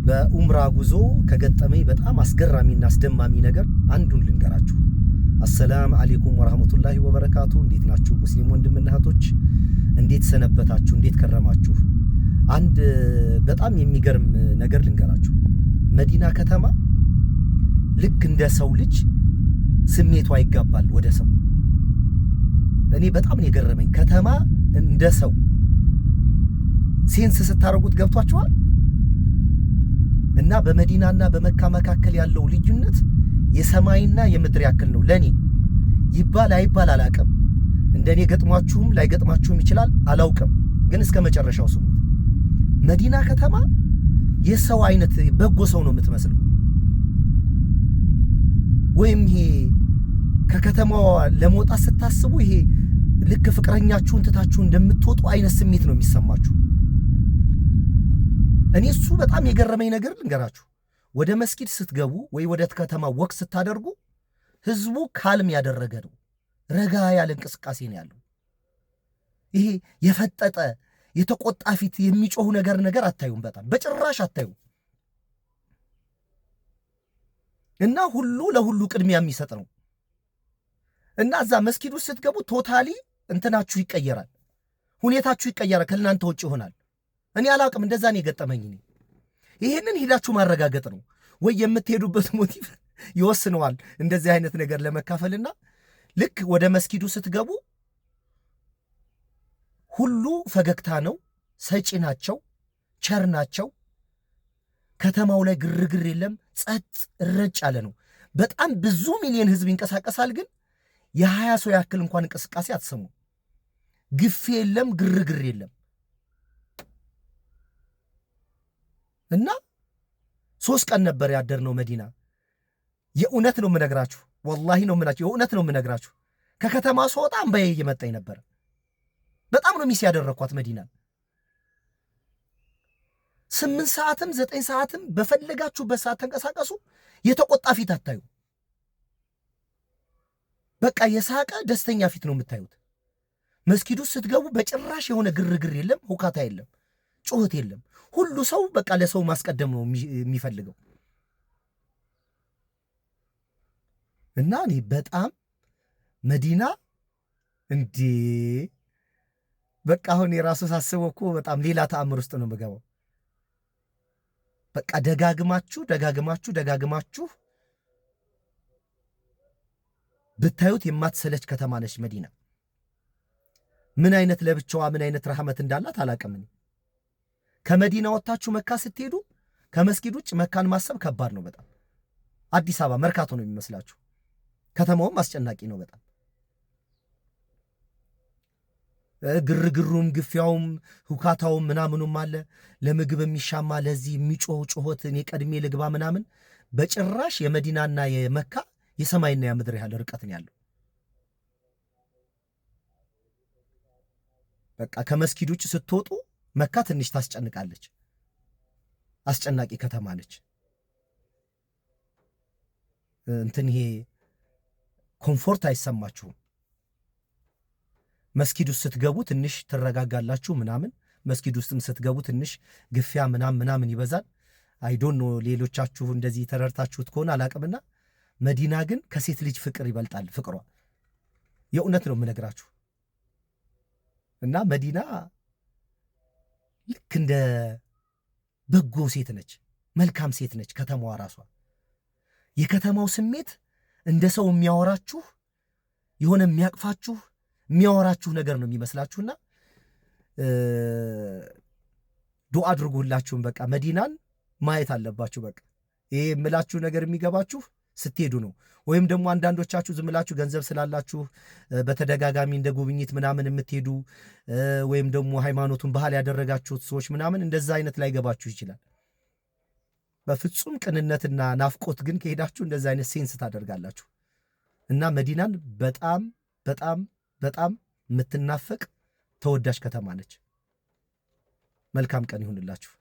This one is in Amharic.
በኡምራ ጉዞ ከገጠመኝ በጣም አስገራሚና አስደማሚ ነገር አንዱን ልንገራችሁ። አሰላም አለይኩም ወራህመቱላሂ ወበረካቱ። እንዴት ናችሁ ሙስሊም ወንድምና እህቶች? እንዴት ሰነበታችሁ? እንዴት ከረማችሁ? አንድ በጣም የሚገርም ነገር ልንገራችሁ። መዲና ከተማ ልክ እንደ ሰው ልጅ ስሜቷ ይጋባል ወደ ሰው። እኔ በጣም ነው የገረመኝ። ከተማ እንደ ሰው ሴንስ ስታረጉት ገብቷችኋል? እና በመዲናና በመካ መካከል ያለው ልዩነት የሰማይና የምድር ያክል ነው። ለኔ ይባል አይባል አላውቅም። እንደኔ ገጥሟችሁም ላይገጥማችሁም ይችላል፣ አላውቅም። ግን እስከ መጨረሻው ስሙት። መዲና ከተማ የሰው አይነት በጎ ሰው ነው የምትመስለው። ወይም ይሄ ከከተማዋ ለመውጣት ስታስቡ ይሄ ልክ ፍቅረኛችሁን ትታችሁ እንደምትወጡ አይነት ስሜት ነው የሚሰማችሁ። እኔ እሱ በጣም የገረመኝ ነገር ልንገራችሁ። ወደ መስጊድ ስትገቡ ወይ ወደ ከተማ ወክ ስታደርጉ ህዝቡ ካልም ያደረገ ነው። ረጋ ያለ እንቅስቃሴ ነው ያለው። ይሄ የፈጠጠ የተቆጣ ፊት የሚጮሁ ነገር አታዩም። በጣም በጭራሽ አታዩም። እና ሁሉ ለሁሉ ቅድሚያ የሚሰጥ ነው። እና እዛ መስጊድ ውስጥ ስትገቡ ቶታሊ እንትናችሁ ይቀየራል፣ ሁኔታችሁ ይቀየራል፣ ከእናንተ ውጭ ይሆናል። እኔ አላውቅም፣ እንደዛ ነው የገጠመኝ። ይሄንን ሄዳችሁ ማረጋገጥ ነው ወይ የምትሄዱበት ሞቲቭ ይወስነዋል እንደዚህ አይነት ነገር ለመካፈልና ልክ ወደ መስጊዱ ስትገቡ ሁሉ ፈገግታ ነው፣ ሰጪ ናቸው፣ ቸር ናቸው። ከተማው ላይ ግርግር የለም፣ ጸጥ እረጭ ያለ ነው። በጣም ብዙ ሚሊዮን ህዝብ ይንቀሳቀሳል፣ ግን የ20 ሰው ያክል እንኳን እንቅስቃሴ አትሰሙ። ግፍ የለም፣ ግርግር የለም። እና 3 ቀን ነበር ያደርነው መዲና። የእውነት ነው የምነግራችሁ፣ ወላሂ ነው የምናችሁ፣ የእውነት ነው የምነግራችሁ። ከከተማ ስወጣ እንባዬ እየመጣኝ ነበር። በጣም ነው ሚስ ያደረኳት መዲና። 8 ሰዓትም 9 ሰዓትም በፈለጋችሁበት ሰዓት ተንቀሳቀሱ፣ የተቆጣ ፊት አታዩ። በቃ የሳቀ ደስተኛ ፊት ነው የምታዩት። መስጊዱ ስትገቡ በጭራሽ የሆነ ግርግር የለም፣ ሁካታ የለም፣ ጩኸት የለም። ሁሉ ሰው በቃ ለሰው ማስቀደም ነው የሚፈልገው። እና እኔ በጣም መዲና እንዴ በቃ አሁን የራሱ ሳስበው እኮ በጣም ሌላ ተአምር ውስጥ ነው የምገባው። በቃ ደጋግማችሁ ብታዩት የማትሰለች ከተማ ነች መዲና። ምን አይነት ለብቻዋ ምን አይነት ረህመት እንዳላት አላውቅም። ከመዲና ወጣችሁ መካ ስትሄዱ ከመስጊድ ውጭ መካን ማሰብ ከባድ ነው በጣም። አዲስ አበባ መርካቶ ነው የሚመስላችሁ። ከተማውም አስጨናቂ ነው በጣም። ግርግሩም ግፊያውም ሁካታውም ምናምኑም አለ። ለምግብ የሚሻማ ለዚህ የሚጮህ ጩኸት እኔ ቀድሜ ልግባ ምናምን በጭራሽ የመዲናና የመካ የሰማይና የምድር ያህል ርቀት ነው ያለው። በቃ ከመስጊድ ውጭ ስትወጡ መካ ትንሽ ታስጨንቃለች። አስጨናቂ ከተማ ነች። ይሄ ኮምፎርት አይሰማችሁም። መስጊድ ውስጥ ስትገቡ ትንሽ ትረጋጋላችሁ ምናምን። መስጊድ ውስጥም ስትገቡ ትንሽ ግፊያ ምናምን ይበዛል። አይ ዶንት ኖ ሌሎቻችሁ እንደዚህ ተረድታችሁት ከሆነ አላቅምና መዲና ግን ከሴት ልጅ ፍቅር ይበልጣል ፍቅሯ። የእውነት ነው የምነግራችሁ። እና መዲና ልክ እንደ በጎ ሴት ነች፣ መልካም ሴት ነች ከተማዋ ራሷ። የከተማው ስሜት እንደ ሰው የሚያወራችሁ የሆነ የሚያቅፋችሁ የሚያወራችሁ ነገር ነው የሚመስላችሁና ዱዓ አድርጉላችሁም። በቃ መዲናን ማየት አለባችሁ። በቃ ይሄ የምላችሁ ነገር የሚገባችሁ ስትሄዱ ነው። ወይም ደግሞ አንዳንዶቻችሁ ዝምላችሁ ገንዘብ ስላላችሁ በተደጋጋሚ እንደ ጉብኝት ምናምን የምትሄዱ ወይም ደግሞ ሃይማኖቱን ባህል ያደረጋችሁት ሰዎች ምናምን እንደዛ አይነት ላይ ገባችሁ ይችላል። በፍጹም ቅንነትና ናፍቆት ግን ከሄዳችሁ እንደዛ አይነት ሴንስ ታደርጋላችሁ። እና መዲናን በጣም በጣም በጣም የምትናፈቅ ተወዳጅ ከተማ ነች። መልካም ቀን ይሁንላችሁ።